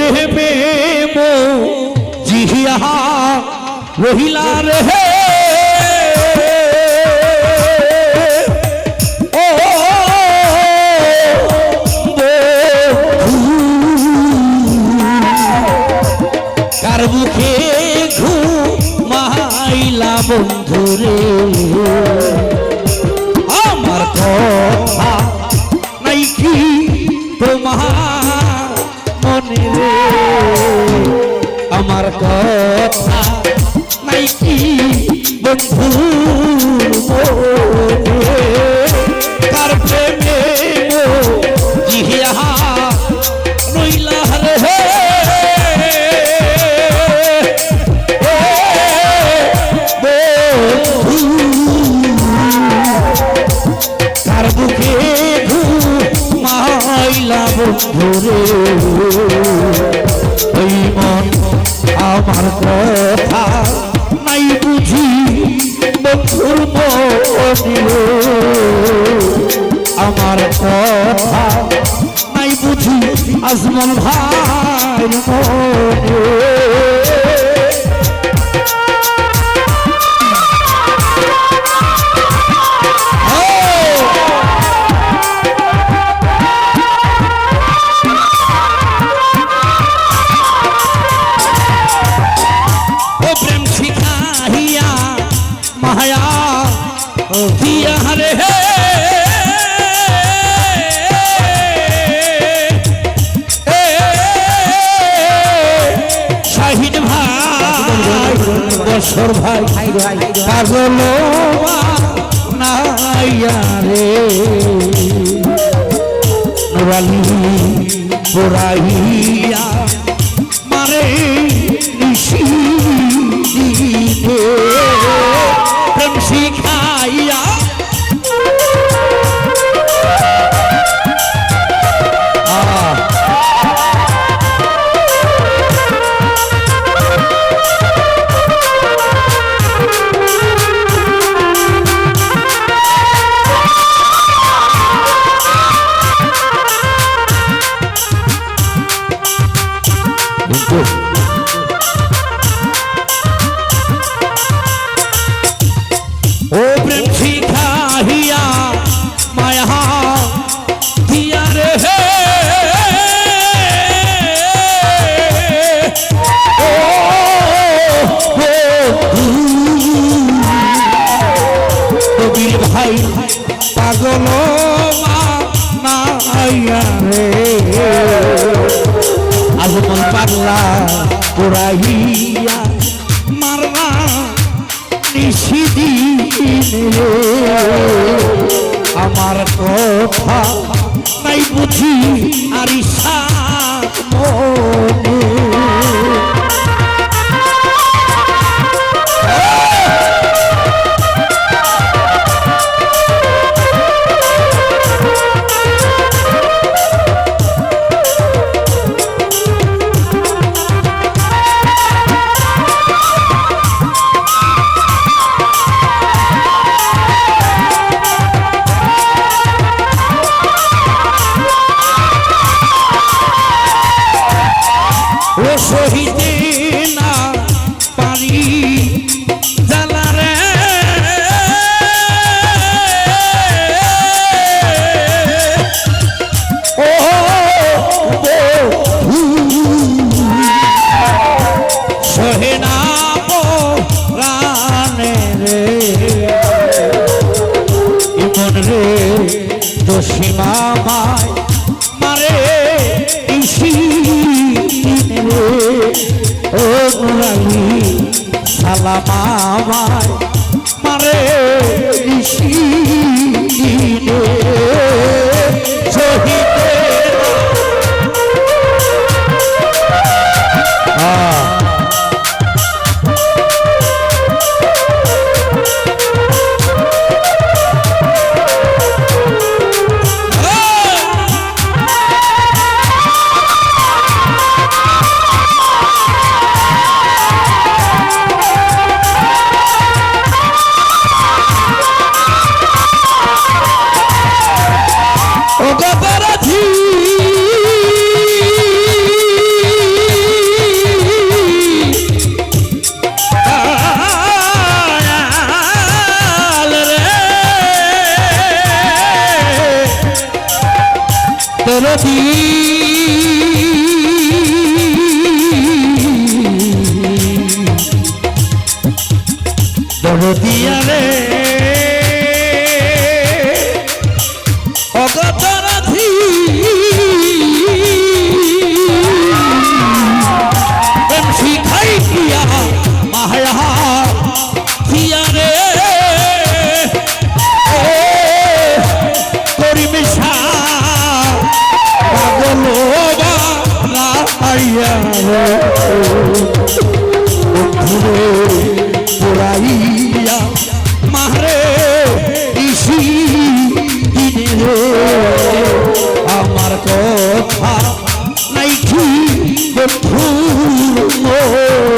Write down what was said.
প্রেমে মো জিহিয়া রহিলা রে কার মুখে ঘুমাইলা বন্ধুরে আমার কথা নাই কি তোমার মনে রে আমার কথা নাই কি বন্ধু কার প্রেমে জিহিয়া রইলা রে কার বুকে ঘুমাইলা বন্ধুরে ওই মন আমার কথা নাই বুঝি বন্ধুর মনে আমার কথা নাই বুঝি আজমল ভাই মনে মায়া দিয়া রে শাহিদ ভাই বছর ভাই পাগল নাইয়া রে নুরালি পুরাইয়া মারে ঋষি প্রেম শিখাইয়া ও প্রেম শিখাইয়া মায়া দিয়া রে কবির ভাই পাগল মায়া রে আজমল পাগলা পুরাইয়া মারলা নিশিদিনে আমার কথা নাই বুঝি আর ইচ্ছা মনে সহিতে না পারি জ্বালা রে ও সহে না প্রাণে রে ইমন রে দোষী মামায় মারে ইসি ও নুরালি সালামায় মারে ঋষি শহীদে দরদি দরদিয়া রে অগতরাধি প্রেম শিখাই দিয়া মায়া দিয়া রে করিমিশা পাগল বানাইয়া রে বন্ধুরে পুরাইয়া মারে ইসি দিনে রে আমার কথা নাই কি বন্ধুর মনে